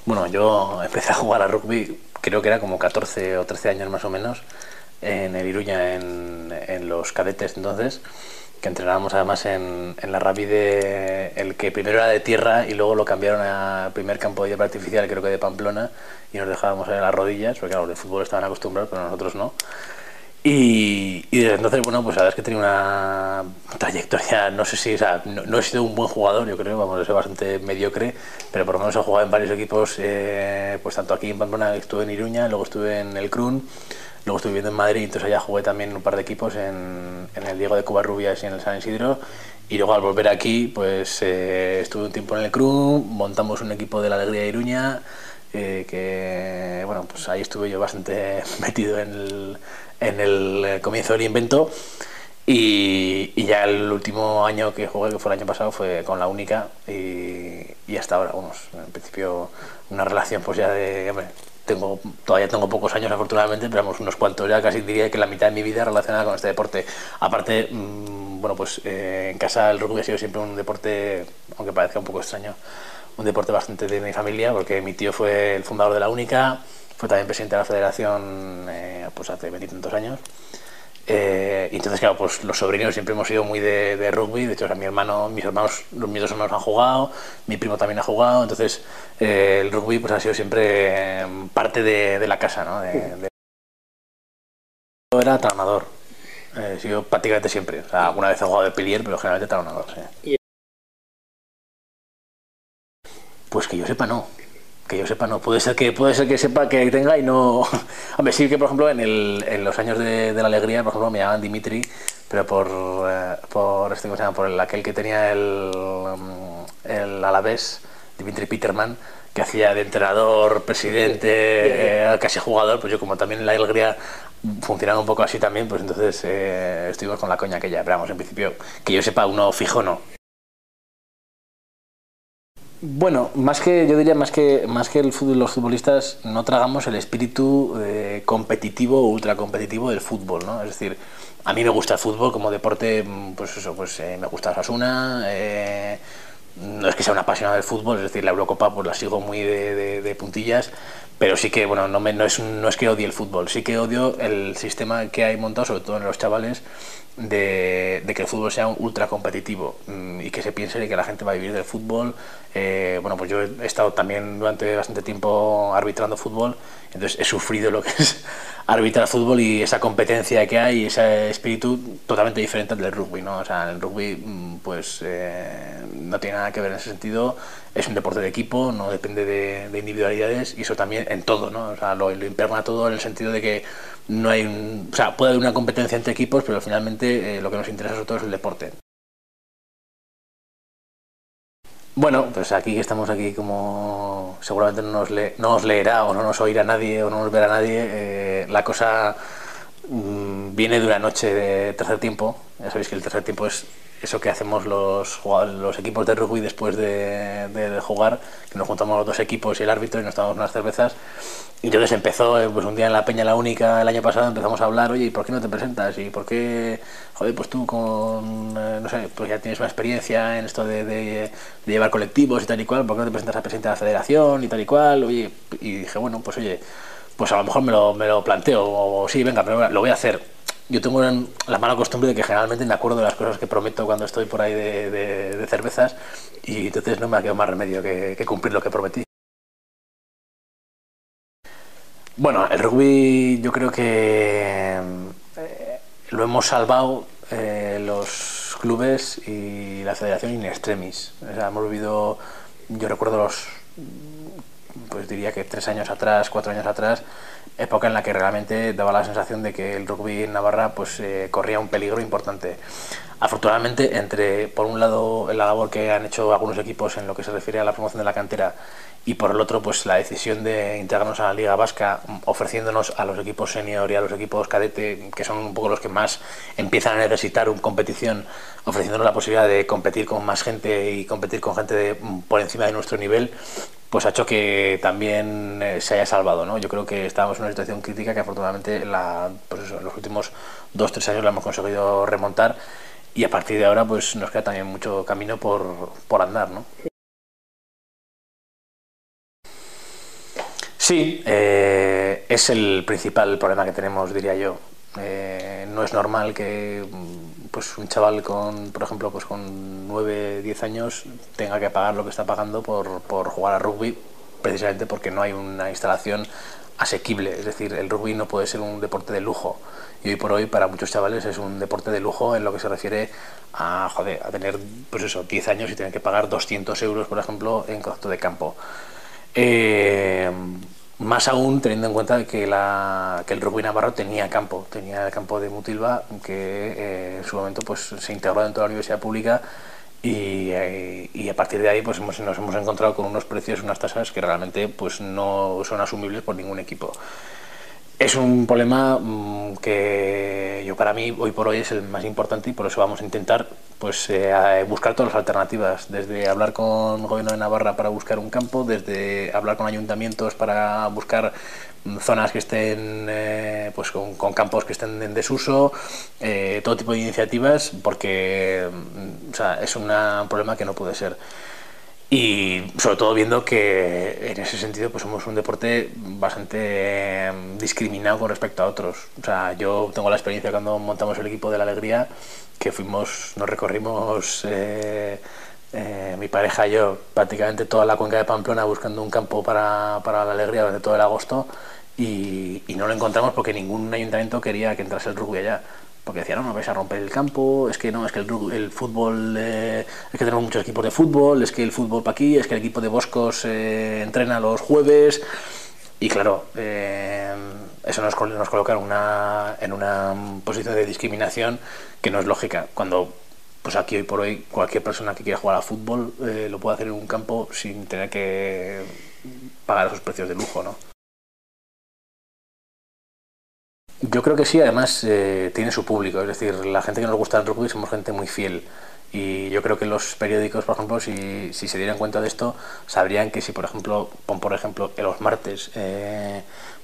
Bueno, yo empecé a jugar a rugby, creo que era como 14 o 13 años más o menos, en el Iruña, en los cadetes entonces, que entrenábamos además en la Rabide, el que primero era de tierra y luego lo cambiaron a primer campo de hierba artificial, creo que de Pamplona, y nos dejábamos en las rodillas, porque claro, los de fútbol estaban acostumbrados, pero nosotros no. Y desde entonces, bueno, pues la verdad es que he tenido una trayectoria, no sé si, o sea, no he sido un buen jugador, yo creo, vamos, he sido bastante mediocre, pero por lo menos he jugado en varios equipos, pues tanto aquí en Pamplona, estuve en Iruña, luego estuve en el Crun, luego estuve viviendo en Madrid, entonces allá jugué también en un par de equipos, en el Diego de Covarrubias y en el San Isidro, y luego al volver aquí, pues estuve un tiempo en el Crun, montamos un equipo de la Alegría de Iruña, que bueno, pues ahí estuve yo bastante metido en el comienzo del invento y ya el último año que jugué, que fue el año pasado, fue con la única y hasta ahora, vamos, en principio una relación pues ya de, hombre, todavía tengo pocos años afortunadamente, pero vamos, unos cuantos, ya casi diría que la mitad de mi vida relacionada con este deporte. Aparte, bueno, pues en casa el rugby ha sido siempre un deporte, aunque parezca un poco extraño, un deporte bastante de mi familia, porque mi tío fue el fundador de la única, fue también presidente de la federación pues hace veintitantos años. Y entonces, claro, pues los sobrinos siempre hemos sido muy de rugby. De hecho, o sea, mi hermano, mis hermanos, mis dos hermanos han jugado, mi primo también ha jugado. Entonces, el rugby pues ha sido siempre parte de la casa, ¿no? Era talonador. He sido prácticamente siempre. O sea, alguna vez he jugado de pilier, pero generalmente talonador, sí. Pues que yo sepa, no. Que yo sepa, no. Puede ser que sepa que tenga y no. Hombre, sí que, por ejemplo, en los años de la alegría, por ejemplo, me llamaban Dimitri, pero por este, ¿cómo se llama? Por aquel que tenía el Alavés, Dimitri Peterman, que hacía de entrenador, presidente, casi jugador, pues yo como también en la alegría funcionaba un poco así también, pues entonces estuvimos con la coña aquella, pero vamos, en principio, que yo sepa, uno fijo no. Bueno, yo diría más que el fútbol, los futbolistas no tragamos el espíritu competitivo o ultracompetitivo del fútbol, ¿no? Es decir, a mí me gusta el fútbol como deporte, pues eso, pues me gusta Osasuna, no es que sea un apasionado del fútbol, es decir, la Eurocopa pues la sigo muy de puntillas, pero sí que, bueno, no es que odie el fútbol, sí que odio el sistema que hay montado, sobre todo en los chavales, de que el fútbol sea un ultra competitivo y que se piense de que la gente va a vivir del fútbol. Bueno, pues yo he estado también durante bastante tiempo arbitrando fútbol, entonces he sufrido lo que es arbitrar fútbol y esa competencia que hay, ese espíritu totalmente diferente al del rugby, ¿no? O sea, el rugby pues no tiene nada que ver en ese sentido, es un deporte de equipo, no depende de individualidades y eso también en todo, ¿no? O sea, lo impregna todo en el sentido de que no hay o sea, puede haber una competencia entre equipos, pero finalmente lo que nos interesa sobre todo es el deporte. Bueno, pues aquí que estamos aquí como seguramente no os leerá o no nos oirá nadie o no nos verá nadie, la cosa viene de una noche de tercer tiempo. Ya sabéis que el tercer tiempo es eso que hacemos los equipos de rugby después de jugar, que nos juntamos los dos equipos y el árbitro y nos tomamos unas cervezas. Y entonces empezó, pues un día en la Peña La Única el año pasado empezamos a hablar, oye, ¿y por qué no te presentas? ¿Y por qué, joder, pues tú no sé, pues ya tienes una experiencia en esto de llevar colectivos y tal y cual, ¿por qué no te presentas a presidente de la federación y tal y cual? Oye, y dije, bueno, pues oye, pues a lo mejor me lo planteo, o sí, venga, pero lo voy a hacer. Yo tengo la mala costumbre de que generalmente me acuerdo de las cosas que prometo cuando estoy por ahí de cervezas y entonces no me ha quedado más remedio que cumplir lo que prometí. Bueno, el rugby yo creo que lo hemos salvado los clubes y la federación in extremis. O sea, hemos vivido, yo recuerdo pues diría que 3 años atrás, 4 años atrás, época en la que realmente daba la sensación de que el rugby en Navarra pues corría un peligro importante. Afortunadamente, por un lado la labor que han hecho algunos equipos en lo que se refiere a la promoción de la cantera y por el otro pues la decisión de integrarnos a la Liga Vasca, ofreciéndonos a los equipos senior y a los equipos cadete, que son un poco los que más empiezan a necesitar una competición, ofreciéndonos la posibilidad de competir con más gente y competir con gente por encima de nuestro nivel, pues ha hecho que también se haya salvado, ¿no? Yo creo que estábamos en una situación crítica que afortunadamente pues eso, en los últimos 2 o 3 años la hemos conseguido remontar y a partir de ahora pues nos queda también mucho camino por andar, ¿no? Sí, es el principal problema que tenemos, diría yo. No es normal que pues un chaval con, por ejemplo, pues con 9 10 años tenga que pagar lo que está pagando por jugar a rugby, precisamente porque no hay una instalación asequible. Es decir, el rugby no puede ser un deporte de lujo. Y hoy por hoy, para muchos chavales, es un deporte de lujo en lo que se refiere a, joder, a tener, pues eso, 10 años y tener que pagar 200 euros, por ejemplo, en costo de campo. Eh, Más aún teniendo en cuenta que el rugby navarro tenía el campo de Mutilva que en su momento pues, se integró dentro de la universidad pública y a partir de ahí pues nos hemos encontrado con unos precios, unas tasas que realmente pues no son asumibles por ningún equipo. Es un problema que yo para mí hoy por hoy es el más importante y por eso vamos a intentar pues buscar todas las alternativas, desde hablar con el gobierno de Navarra para buscar un campo, desde hablar con ayuntamientos para buscar zonas que estén pues con campos que estén en desuso, todo tipo de iniciativas, porque o sea, es un problema que no puede ser. Y sobre todo viendo que en ese sentido pues somos un deporte bastante discriminado con respecto a otros. O sea, yo tengo la experiencia cuando montamos el equipo de la Alegría, que nos recorrimos mi pareja y yo prácticamente toda la cuenca de Pamplona buscando un campo para la Alegría durante todo el agosto y no lo encontramos porque ningún ayuntamiento quería que entrase el rugby allá, porque decían, no, no vais a romper el campo, es que no, es que el fútbol, es que tenemos muchos equipos de fútbol, es que el fútbol para aquí, es que el equipo de Boscos entrena los jueves, y claro, eso nos coloca en una posición de discriminación que no es lógica, cuando pues aquí hoy por hoy cualquier persona que quiera jugar a fútbol lo puede hacer en un campo sin tener que pagar esos precios de lujo, ¿no? Yo creo que sí, además tiene su público, es decir, la gente que nos gusta el rugby somos gente muy fiel y yo creo que los periódicos, por ejemplo, si se dieran cuenta de esto, sabrían que si, por ejemplo, por ejemplo, en los martes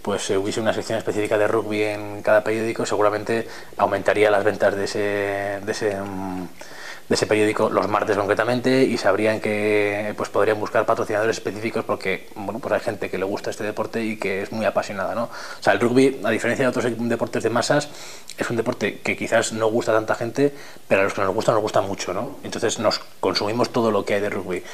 pues hubiese una sección específica de rugby en cada periódico, seguramente aumentaría las ventas de ese periódico los martes concretamente y sabrían que pues podrían buscar patrocinadores específicos porque bueno pues hay gente que le gusta este deporte y que es muy apasionada, ¿no? O sea, el rugby, a diferencia de otros deportes de masas, es un deporte que quizás no gusta a tanta gente, pero a los que nos gusta mucho, ¿no? Entonces nos consumimos todo lo que hay de rugby.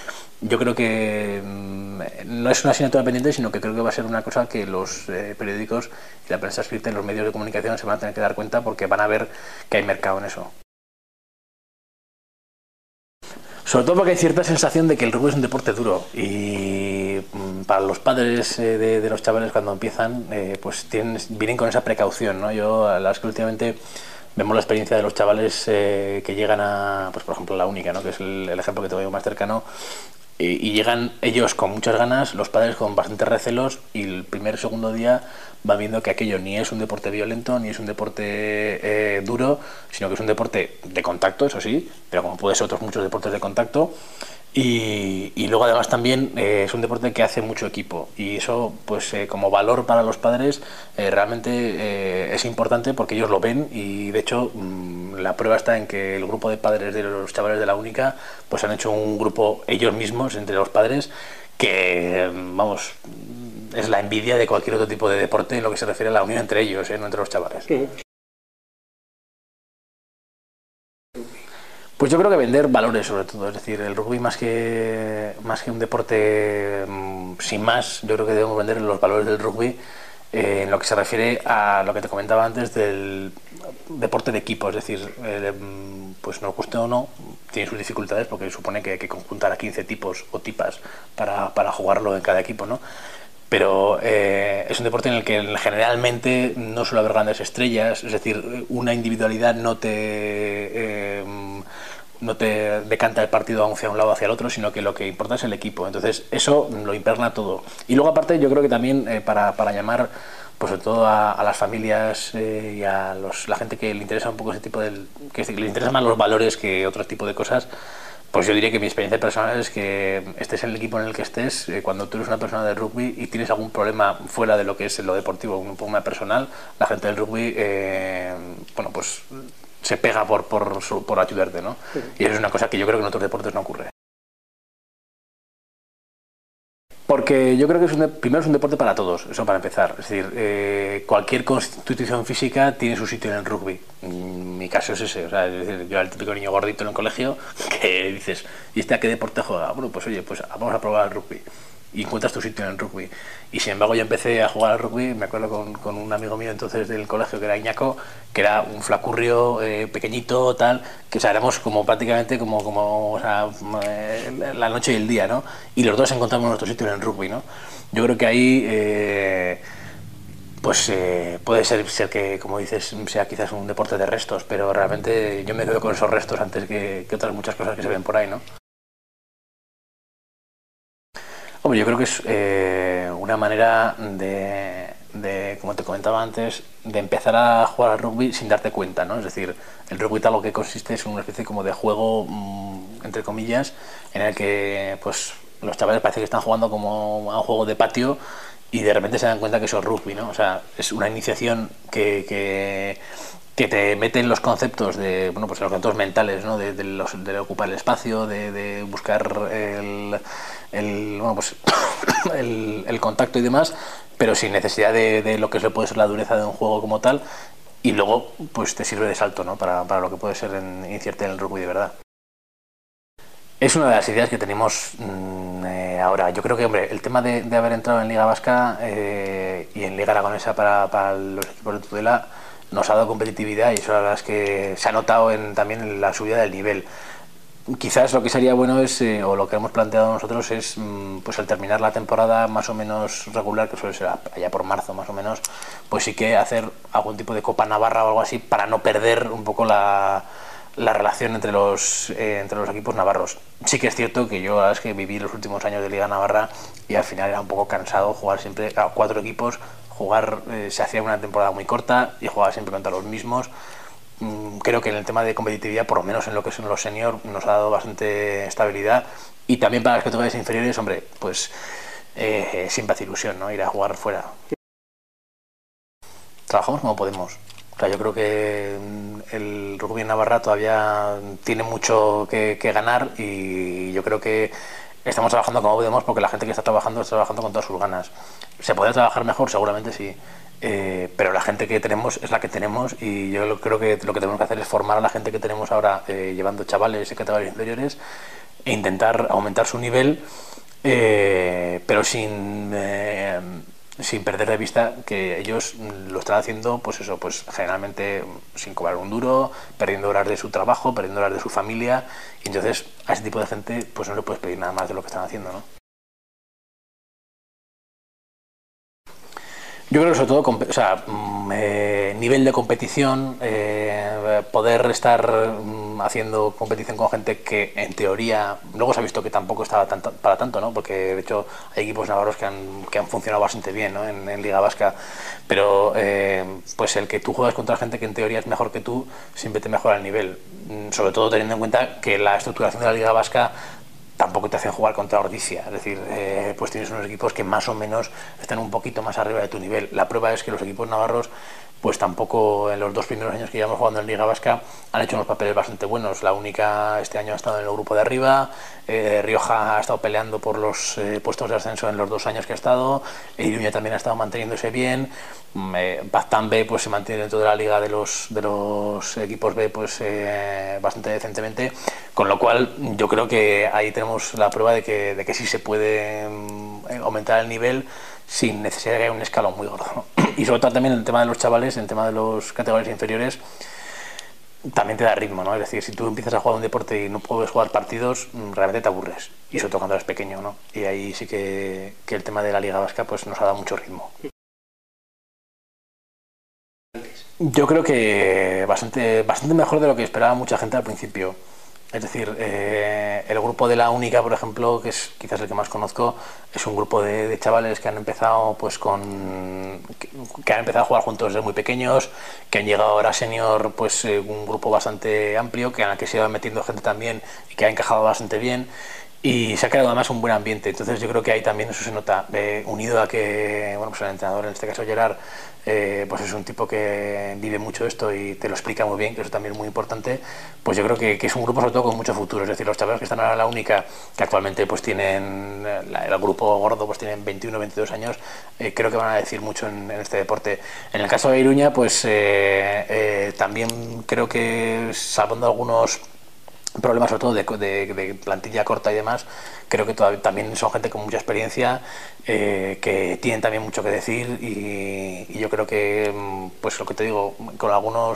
Yo creo que no es una asignatura pendiente, sino que creo que va a ser una cosa que los periódicos y la prensa escrita y los medios de comunicación se van a tener que dar cuenta porque van a ver que hay mercado en eso. Sobre todo porque hay cierta sensación de que el rugby es un deporte duro y para los padres de los chavales cuando empiezan pues vienen con esa precaución, ¿no? Yo la verdad es que últimamente vemos la experiencia de los chavales que llegan a, pues por ejemplo la única, ¿no? Que es el ejemplo que tengo yo más cercano y llegan ellos con muchas ganas, los padres con bastantes recelos y el primer o segundo día van viendo que aquello ni es un deporte violento ni es un deporte duro, sino que es un deporte de contacto, eso sí, pero como puede ser otros muchos deportes de contacto y luego además también es un deporte que hace mucho equipo y eso pues como valor para los padres realmente es importante porque ellos lo ven y de hecho la prueba está en que el grupo de padres de los chavales de la única pues han hecho un grupo ellos mismos entre los padres que vamos es la envidia de cualquier otro tipo de deporte en lo que se refiere a la unión entre ellos, no entre los chavales. Pues yo creo que vender valores sobre todo, es decir, el rugby más que un deporte sin más, yo creo que debemos vender los valores del rugby en lo que se refiere a lo que te comentaba antes del deporte de equipo, es decir, pues nos guste o no, tiene sus dificultades porque supone que hay que conjuntar a 15 tipos o tipas para jugarlo en cada equipo, ¿no? Pero es un deporte en el que generalmente no suele haber grandes estrellas, es decir, una individualidad no te decanta el partido hacia un lado o hacia el otro, sino que lo que importa es el equipo. Entonces, eso lo impregna todo. Y luego, aparte, yo creo que también para llamar, pues sobre todo a las familias y a la gente que le interesa un poco ese tipo que le interesan más los valores que otro tipo de cosas, pues yo diría que mi experiencia personal es que estés en el equipo en el que estés, cuando tú eres una persona de rugby y tienes algún problema fuera de lo que es lo deportivo, un problema personal, la gente del rugby, bueno, pues se pega por ayudarte, ¿no? Y eso es una cosa que yo creo que en otros deportes no ocurre. Porque yo creo que primero es un deporte para todos, eso para empezar. Es decir, cualquier constitución física tiene su sitio en el rugby. Mi caso es ese. O sea, es decir, yo era el típico niño gordito en el colegio que dices, ¿y este a qué deporte juega? Bueno, pues oye, pues vamos a probar el rugby. Y encuentras tu sitio en el rugby. Y sin embargo yo empecé a jugar al rugby, me acuerdo con un amigo mío entonces del colegio que era Iñaco, que era un flacurrio pequeñito, tal, que o sea, éramos como prácticamente como o sea, la noche y el día, ¿no? Y los dos encontramos nuestro sitio en el rugby, ¿no? Yo creo que ahí pues puede ser que, como dices, sea quizás un deporte de restos, pero realmente yo me quedo con esos restos antes que otras muchas cosas que se ven por ahí, ¿no? Hombre, yo creo que es una manera como te comentaba antes, de empezar a jugar al rugby sin darte cuenta, ¿no? Es decir, el rugby tal lo que consiste es una especie como de juego, entre comillas, en el que pues los chavales parece que están jugando como a un juego de patio y de repente se dan cuenta que eso es rugby, ¿no? O sea, es una iniciación que te mete en los conceptos de, bueno, pues en los conceptos mentales, ¿no? De ocupar el espacio, de buscar bueno, pues el contacto y demás, pero sin necesidad de lo que puede ser la dureza de un juego como tal, y luego pues te sirve de salto, ¿no? Para lo que puede ser iniciarte en el rugby de verdad. Es una de las ideas que tenemos ahora. Yo creo que, hombre, el tema de haber entrado en Liga Vasca y en Liga Aragonesa para los equipos de Tudela nos ha dado competitividad y eso la verdad es que se ha notado también en la subida del nivel. Quizás lo que sería bueno es, o lo que hemos planteado nosotros es, pues al terminar la temporada más o menos regular, que suele ser allá por marzo más o menos, pues sí que hacer algún tipo de Copa Navarra o algo así para no perder un poco la relación entre los equipos navarros. Sí que es cierto que yo la verdad es que viví los últimos años de Liga Navarra y al final era un poco cansado jugar siempre a 4 equipos, se hacía una temporada muy corta y jugaba siempre contra los mismos. Creo que en el tema de competitividad, por lo menos en lo que son los senior, nos ha dado bastante estabilidad y también para las categorías inferiores, hombre, pues siempre hace ilusión, ¿no? Ir a jugar fuera. Trabajamos como podemos. O sea, yo creo que el rugby en Navarra todavía tiene mucho que ganar y yo creo que estamos trabajando como podemos porque la gente que está trabajando con todas sus ganas. ¿Se puede trabajar mejor? Seguramente sí. Pero la gente que tenemos es la que tenemos y yo creo que lo que tenemos que hacer es formar a la gente que tenemos ahora llevando chavales y categorías inferiores e intentar aumentar su nivel, pero sin perder de vista que ellos lo están haciendo, pues eso, pues generalmente sin cobrar un duro, perdiendo horas de su trabajo, perdiendo horas de su familia, y entonces a ese tipo de gente pues no le puedes pedir nada más de lo que están haciendo, ¿no? Yo creo que sobre todo, o sea, nivel de competición, poder estar haciendo competición con gente que en teoría luego se ha visto que tampoco estaba para tanto, ¿no? Porque de hecho hay equipos navarros que han funcionado bastante bien, ¿no? En Liga Vasca, pero pues el que tú juegas contra gente que en teoría es mejor que tú siempre te mejora el nivel, sobre todo teniendo en cuenta que la estructuración de la Liga Vasca tampoco te hacen jugar contra Ordizia, es decir, pues tienes unos equipos que más o menos están un poquito más arriba de tu nivel. La prueba es que los equipos navarros pues tampoco en los 2 primeros años que llevamos jugando en Liga Vasca han hecho unos papeles bastante buenos. La única este año ha estado en el grupo de arriba, Rioja ha estado peleando por los puestos de ascenso en los 2 años que ha estado, Iruña también ha estado manteniéndose bien, Baztán B pues se mantiene dentro de la liga de los equipos B pues bastante decentemente, con lo cual yo creo que ahí tenemos la prueba de que sí se puede aumentar el nivel sin necesidad de que haya un escalón muy gordo, ¿no? Y sobre todo también en el tema de los chavales, en el tema de los categorías inferiores, también te da ritmo, ¿no? Es decir, si tú empiezas a jugar un deporte y no puedes jugar partidos, realmente te aburres. Y sobre todo cuando eres pequeño, ¿no? Y ahí sí que el tema de la Liga Vasca pues nos ha dado mucho ritmo. Yo creo que bastante mejor de lo que esperaba mucha gente al principio. Es decir, el grupo de la Única, por ejemplo, que es quizás el que más conozco, es un grupo de chavales que han empezado pues que han empezado a jugar juntos desde muy pequeños, que han llegado ahora a senior, pues un grupo bastante amplio, en el que se va metiendo gente también y que ha encajado bastante bien. y se ha creado además un buen ambiente. Entonces yo creo que ahí también eso se nota, unido a que bueno, pues el entrenador, en este caso Gerard, pues es un tipo que vive mucho esto y te lo explica muy bien, que eso también es muy importante. Pues yo creo que es un grupo sobre todo con mucho futuro. Es decir, los chavales que están ahora en la única, que actualmente pues tienen el grupo gordo, pues tienen 21 22 años, creo que van a decir mucho en este deporte. En el caso de Iruña, pues también creo que, salvando algunos problemas sobre todo de plantilla corta y demás, creo que también son gente con mucha experiencia, que tienen también mucho que decir, y yo creo que, pues lo que te digo, con alguna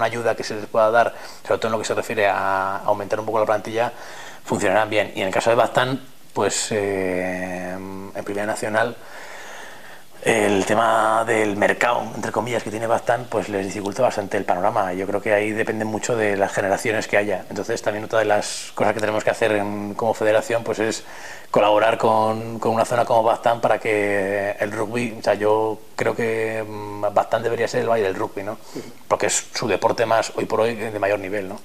ayuda que se les pueda dar, sobre todo en lo que se refiere a aumentar un poco la plantilla, funcionarán bien. Y en el caso de Baztán, pues en Primera Nacional, el tema del mercado, entre comillas, que tiene Baztán, pues les dificulta bastante el panorama. Yo creo que ahí depende mucho de las generaciones que haya. Entonces también otra de las cosas que tenemos que hacer como federación pues es colaborar con una zona como Baztán para que el rugby, o sea, yo creo que Baztán debería ser el valle del rugby, ¿no? Porque es su deporte más, hoy por hoy, de mayor nivel, ¿no?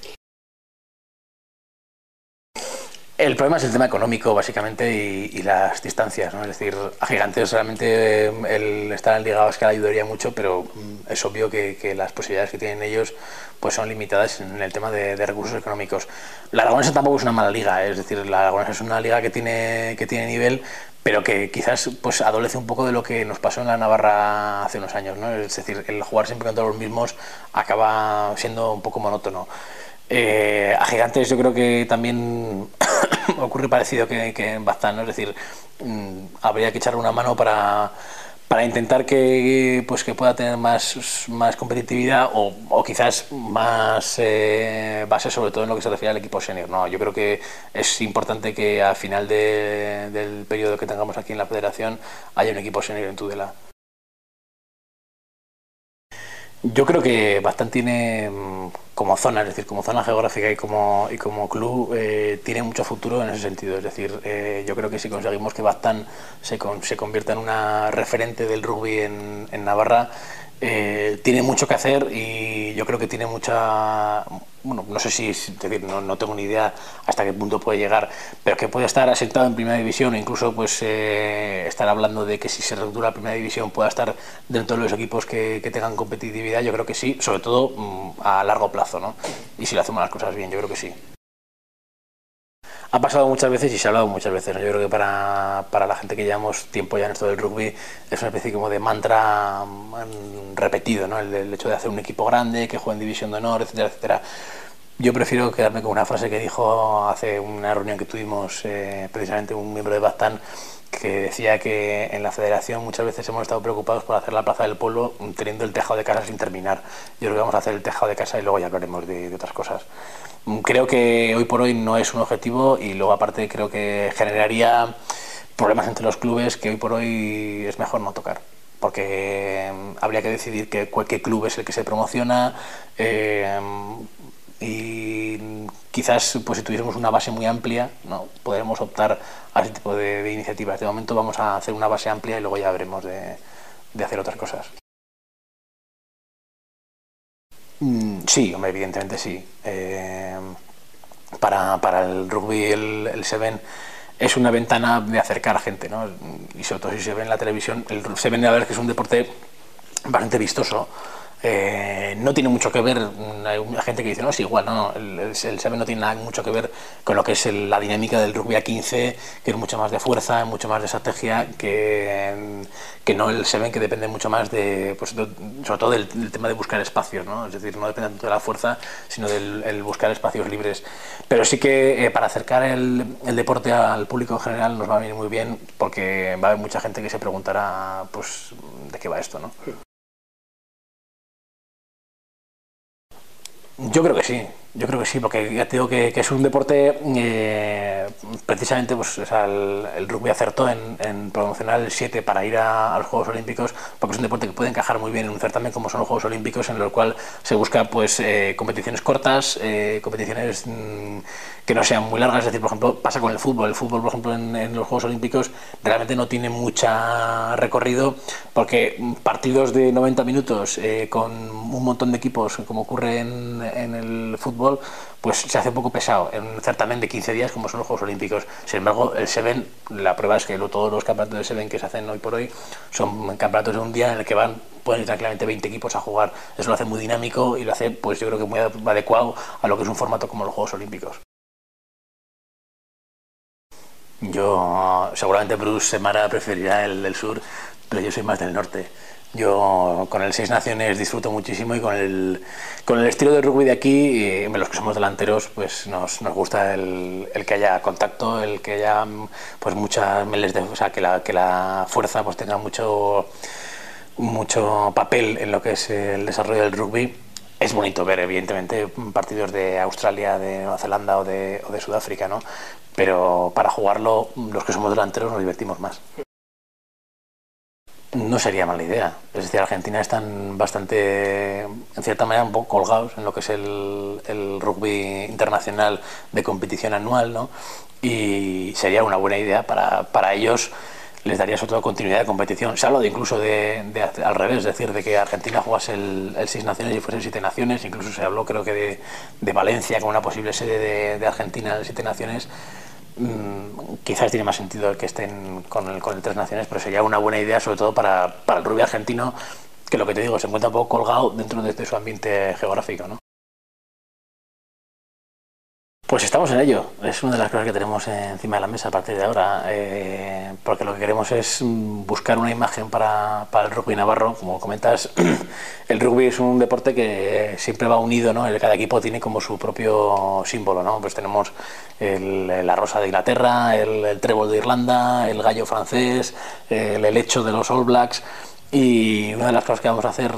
El problema es el tema económico, básicamente, y las distancias, ¿no? Es decir, a Gigantes realmente el estar en Liga Vasca le ayudaría mucho, pero es obvio que las posibilidades que tienen ellos pues son limitadas en el tema de recursos económicos. La Aragonesa tampoco es una mala liga, es decir, la Aragonesa es una liga que tiene nivel, pero que quizás pues adolece un poco de lo que nos pasó en la Navarra hace unos años, ¿no? Es decir, el jugar siempre contra los mismos acaba siendo un poco monótono. A Gigantes yo creo que también ocurre parecido que en Baztán, ¿no? Es decir, habría que echarle una mano para intentar que pueda tener más competitividad, o quizás más base, sobre todo en lo que se refiere al equipo senior, ¿no? Yo creo que es importante que al final del periodo que tengamos aquí en la federación haya un equipo senior en Tudela. Yo creo que Baztán tiene, como zona, es decir, como zona geográfica y como club, tiene mucho futuro en ese sentido. Es decir, yo creo que si conseguimos que Baztán se convierta en una referente del rugby en Navarra, tiene mucho que hacer, y yo creo que tiene mucha, bueno, no sé es decir, no tengo ni idea hasta qué punto puede llegar, pero que puede estar asentado en Primera División, e incluso pues estar hablando de que si se reducirá la Primera División pueda estar dentro de los equipos que tengan competitividad. Yo creo que sí, sobre todo a largo plazo, ¿no? Y si lo hacemos las cosas bien, yo creo que sí. Ha pasado muchas veces y se ha hablado muchas veces, ¿no? Yo creo que para la gente que llevamos tiempo ya en esto del rugby es una especie como de mantra repetido, ¿no? El hecho de hacer un equipo grande, que juegue en División de Honor, etcétera, etcétera. Yo prefiero quedarme con una frase que dijo hace una reunión que tuvimos precisamente un miembro de Baztán, que decía que en la federación muchas veces hemos estado preocupados por hacer la plaza del pueblo teniendo el tejado de casa sin terminar. Yo creo que vamos a hacer el tejado de casa y luego ya hablaremos de otras cosas. Creo que hoy por hoy no es un objetivo, y luego aparte creo que generaría problemas entre los clubes que hoy por hoy es mejor no tocar, porque habría que decidir qué club es el que se promociona, y quizás pues si tuviésemos una base muy amplia, no podremos optar a ese tipo de iniciativas. De momento vamos a hacer una base amplia y luego ya veremos de hacer otras cosas. Sí, hombre, evidentemente sí. Para el rugby, el Seven es una ventana de acercar a gente, ¿no? Y sobre todo si se ve en la televisión, el Seven, a ver, que es un deporte bastante vistoso. No tiene mucho que ver, hay gente que dice, no, es igual, no, el Seven no tiene nada, mucho que ver con lo que es la dinámica del rugby a 15, que es mucho más de fuerza, mucho más de estrategia, que no el Seven, que depende mucho más pues, sobre todo del tema de buscar espacios, ¿no? Es decir, no depende tanto de la fuerza, sino del el buscar espacios libres. Pero sí que para acercar el deporte al público en general nos va a venir muy bien, porque va a haber mucha gente que se preguntará, pues, de qué va esto, ¿no? Yo creo que sí, porque ya te digo que es un deporte, precisamente, pues, o sea, el rugby acertó en promocionar el 7 para ir a los Juegos Olímpicos, porque es un deporte que puede encajar muy bien en un certamen como son los Juegos Olímpicos, en el cual se busca pues competiciones cortas, competiciones que no sean muy largas. Es decir, por ejemplo, pasa con el fútbol, por ejemplo, en los Juegos Olímpicos realmente no tiene mucha recorrido, porque partidos de 90 minutos con un montón de equipos, como ocurre en el fútbol, pues se hace un poco pesado en un certamen de 15 días como son los Juegos Olímpicos. Sin embargo, el Seven, la prueba es que todos los campeonatos de Seven que se hacen hoy por hoy son campeonatos de un día en el que pueden ir tranquilamente 20 equipos a jugar. Eso lo hace muy dinámico y lo hace, pues yo creo que muy adecuado a lo que es un formato como los Juegos Olímpicos. Yo, seguramente Bruce Semara preferirá el del sur, pero yo soy más del norte. Yo con el Seis Naciones disfruto muchísimo y con el estilo de rugby de aquí, los que somos delanteros, pues nos gusta el que haya contacto, el que haya pues muchas meles de, o sea, que la fuerza pues tenga mucho papel en lo que es el desarrollo del rugby. Es bonito ver, evidentemente, partidos de Australia, de Nueva Zelanda o de Sudáfrica, ¿no? Pero para jugarlo, los que somos delanteros nos divertimos más. No sería mala idea. Es decir, Argentina están bastante, en cierta manera, un poco colgados en lo que es el rugby internacional de competición anual, ¿no? Y sería una buena idea para ellos, les daría sobre todo continuidad de competición. Se ha hablado incluso al revés, es decir, de que Argentina jugase el Seis Naciones y fuesen Siete Naciones. Incluso se habló, creo que, de Valencia como una posible sede de Argentina en el Siete Naciones. Quizás tiene más sentido que estén con el Tres Naciones, pero sería una buena idea, sobre todo para el rugby argentino, que lo que te digo, se encuentra un poco colgado dentro de su ambiente geográfico, ¿no? Pues estamos en ello, es una de las cosas que tenemos encima de la mesa a partir de ahora, porque lo que queremos es buscar una imagen para el rugby navarro. Como comentas, el rugby es un deporte que siempre va unido, ¿no? Cada equipo tiene como su propio símbolo, ¿no? Pues tenemos la rosa de Inglaterra, el trébol de Irlanda, el gallo francés, el helecho de los All Blacks. Y una de las cosas que vamos a hacer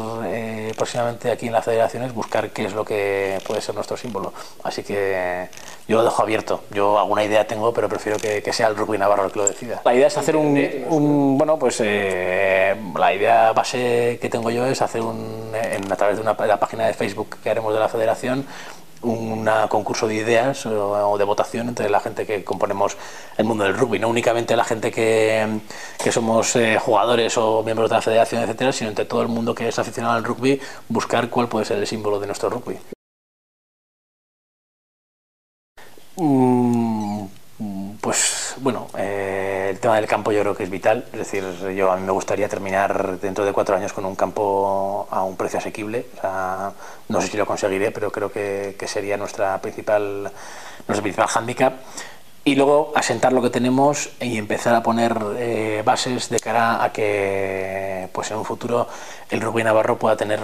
próximamente aquí en la federación es buscar qué es lo que puede ser nuestro símbolo. Así que yo lo dejo abierto. Yo alguna idea tengo, pero prefiero que sea el rugby navarro el que lo decida. La idea es hacer bueno, pues la idea base que tengo yo es hacer a través de la página de Facebook que haremos de la federación, un concurso de ideas o de votación entre la gente que componemos el mundo del rugby, no únicamente la gente que somos jugadores o miembros de la federación, etcétera, sino entre todo el mundo que es aficionado al rugby, buscar cuál puede ser el símbolo de nuestro rugby. Mm, Pues bueno, el tema del campo yo creo que es vital. Es decir, a mí me gustaría terminar dentro de 4 años con un campo a un precio asequible. O sea, no sé si lo conseguiré, pero creo que sería nuestro principal hándicap. Y luego asentar lo que tenemos y empezar a poner bases de cara a que pues en un futuro el rugby navarro pueda tener,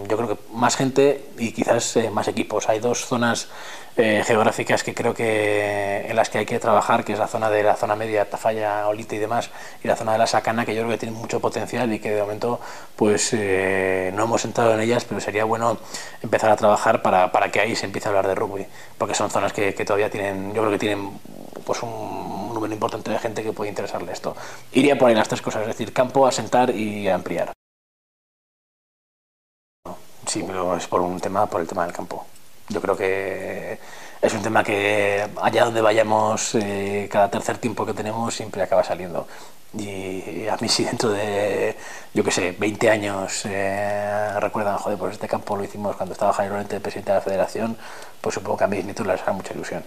yo creo que más gente y quizás más equipos. Hay dos zonas geográficas que creo que en las que hay que trabajar, que es la zona media, Tafalla, Olite y demás, y la zona de la Sacana, que yo creo que tienen mucho potencial y que de momento pues no hemos entrado en ellas, pero sería bueno empezar a trabajar para que ahí se empiece a hablar de rugby, porque son zonas que todavía tienen, yo creo que tienen pues un número importante de gente que puede interesarle esto. Iría por ahí las tres cosas, es decir, campo, asentar y ampliar. Sí, pero es por el tema del campo. Yo creo que es un tema que allá donde vayamos, cada tercer tiempo que tenemos siempre acaba saliendo. Y a mí si dentro de, yo qué sé, 20 años recuerdan, joder, pues este campo lo hicimos cuando estaba Jaime Lorente, presidente de la federación, pues supongo que a mis nietos les hará mucha ilusión.